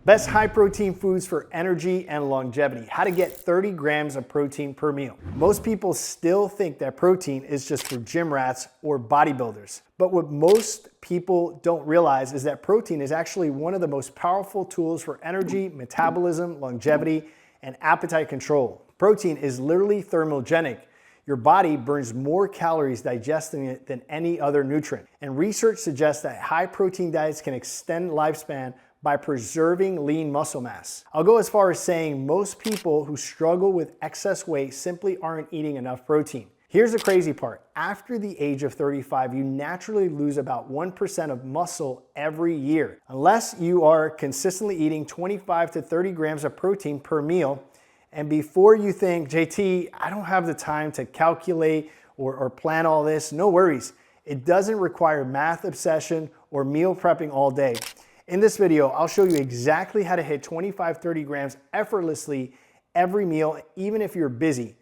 Best high protein foods for energy and longevity. How to get 30 grams of protein per meal. Most people still think that protein is just for gym rats or bodybuilders. But what most people don't realize is that protein is actually one of the most powerful tools for energy, metabolism, longevity, and appetite control. Protein is literally thermogenic. Your body burns more calories digesting it than any other nutrient. And research suggests that high protein diets can extend lifespan by preserving lean muscle mass. I'll go as far as saying most people who struggle with excess weight simply aren't eating enough protein. Here's the crazy part. After the age of 35, you naturally lose about 1% of muscle every year. Unless you are consistently eating 25 to 30 grams of protein per meal. And before you think, JT, I don't have the time to calculate or plan all this, no worries. It doesn't require math obsession or meal prepping all day. In this video, I'll show you exactly how to hit 25-30 grams effortlessly every meal, even if you're busy.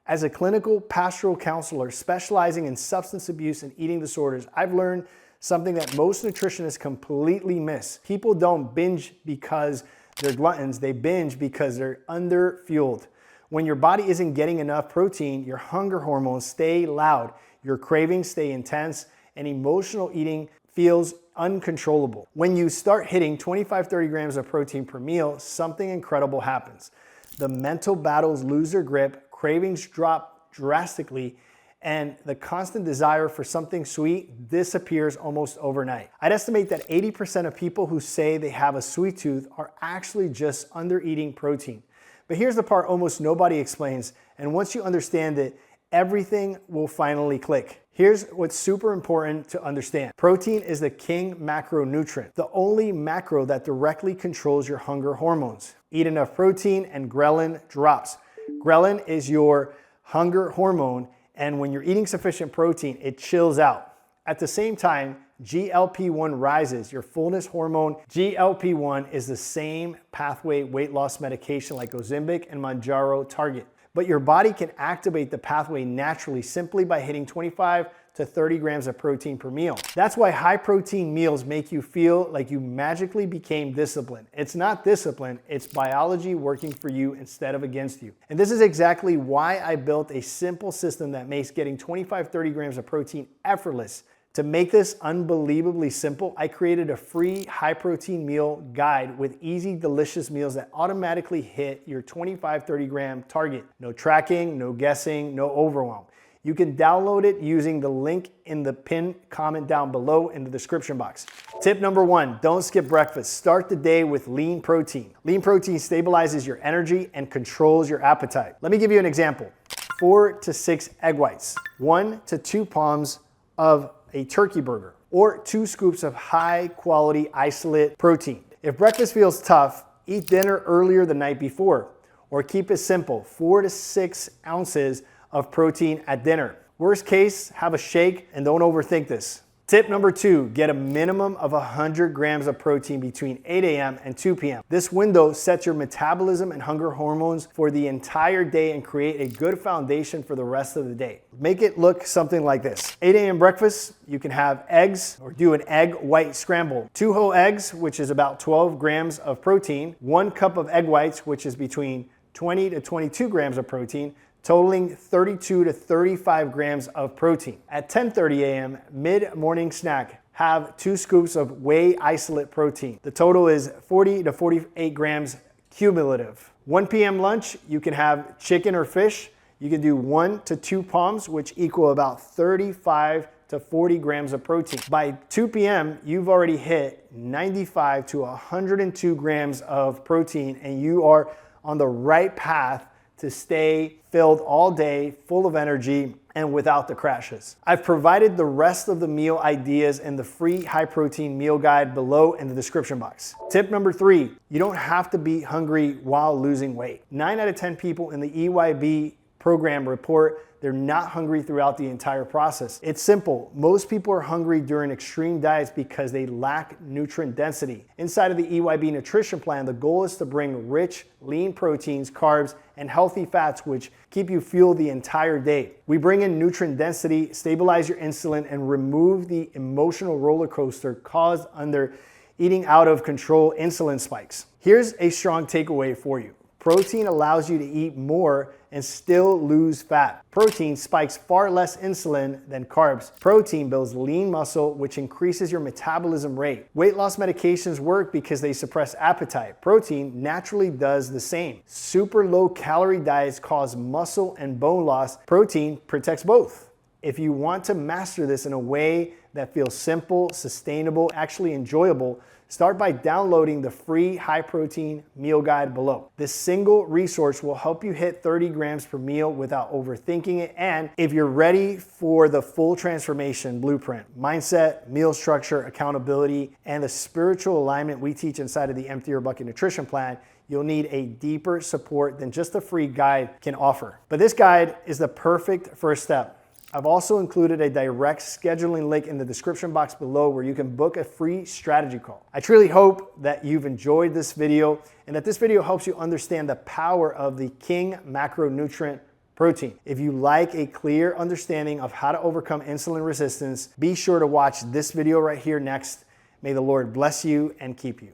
As a clinical pastoral counselor specializing in substance abuse and eating disorders, I've learned something that most nutritionists completely miss. People don't binge because they're gluttons, they binge because they're under-fueled. When your body isn't getting enough protein, your hunger hormones stay loud, your cravings stay intense, and emotional eating feels uncontrollable. When you start hitting 25-30 grams of protein per meal, something incredible happens. The mental battles lose their grip, cravings drop drastically, and the constant desire for something sweet disappears almost overnight. I'd estimate that 80% of people who say they have a sweet tooth are actually just under-eating protein. But here's the part almost nobody explains, and once you understand it, everything will finally click. Here's what's super important to understand. Protein is the king macronutrient, the only macro that directly controls your hunger hormones. Eat enough protein and ghrelin drops. Ghrelin is your hunger hormone, and when you're eating sufficient protein, it chills out. At the same time, GLP-1 rises, your fullness hormone. GLP-1 is the same pathway weight loss medication like Ozempic and Mounjaro target. But your body can activate the pathway naturally simply by hitting 25 to 30 grams of protein per meal. That's why high protein meals make you feel like you magically became disciplined. It's not discipline, it's biology working for you instead of against you. And this is exactly why I built a simple system that makes getting 25-30 grams of protein effortless. To make this unbelievably simple, I created a free high protein meal guide with easy, delicious meals that automatically hit your 25-30 gram target. No tracking, no guessing, no overwhelm. You can download it using the link in the pinned comment down below in the description box. Tip number 1, don't skip breakfast. Start the day with lean protein. Lean protein stabilizes your energy and controls your appetite. Let me give you an example. 4 to 6 egg whites, 1 to 2 palms of a turkey burger, or 2 scoops of high quality isolate protein. If breakfast feels tough, eat dinner earlier the night before, or keep it simple, 4 to 6 ounces of protein at dinner. Worst case, have a shake and don't overthink this. Tip number 2, get a minimum of 100 grams of protein between 8 a.m. and 2 p.m. This window sets your metabolism and hunger hormones for the entire day and create a good foundation for the rest of the day. Make it look something like this. 8 a.m. breakfast, you can have eggs or do an egg white scramble. 2 whole eggs, which is about 12 grams of protein, 1 cup of egg whites, which is between 20 to 22 grams of protein, totaling 32 to 35 grams of protein. At 10:30 a.m., mid-morning snack, have 2 scoops of whey isolate protein. The total is 40 to 48 grams cumulative. 1 p.m. lunch, you can have chicken or fish. You can do 1 to 2 palms, which equal about 35 to 40 grams of protein. By 2 p.m., you've already hit 95 to 102 grams of protein, and you are on the right path to stay filled all day, full of energy, and without the crashes. I've provided the rest of the meal ideas in the free high protein meal guide below in the description box. Tip number 3, you don't have to be hungry while losing weight. 9 out of 10 people in the EYB program report they're not hungry throughout the entire process. It's simple. Most people are hungry during extreme diets because they lack nutrient density. Inside of the EYB nutrition plan, the goal is to bring rich, lean proteins, carbs, and healthy fats which keep you fueled the entire day. We bring in nutrient density, stabilize your insulin, and remove the emotional roller coaster caused under eating out of control insulin spikes. Here's a strong takeaway for you. Protein allows you to eat more and still lose fat. Protein spikes far less insulin than carbs. Protein builds lean muscle, which increases your metabolism rate. Weight loss medications work because they suppress appetite. Protein naturally does the same. Super low calorie diets cause muscle and bone loss. Protein protects both. If you want to master this in a way that feels simple, sustainable, actually enjoyable, start by downloading the free high protein meal guide below. This single resource will help you hit 30 grams per meal without overthinking it. And if you're ready for the full transformation blueprint, mindset, meal structure, accountability, and the spiritual alignment we teach inside of the Empty Your Bucket Nutrition Plan, you'll need a deeper support than just the free guide can offer. But this guide is the perfect first step. I've also included a direct scheduling link in the description box below where you can book a free strategy call. I truly hope that you've enjoyed this video and that this video helps you understand the power of the king macronutrient protein. If you like a clear understanding of how to overcome insulin resistance, be sure to watch this video right here next. May the Lord bless you and keep you.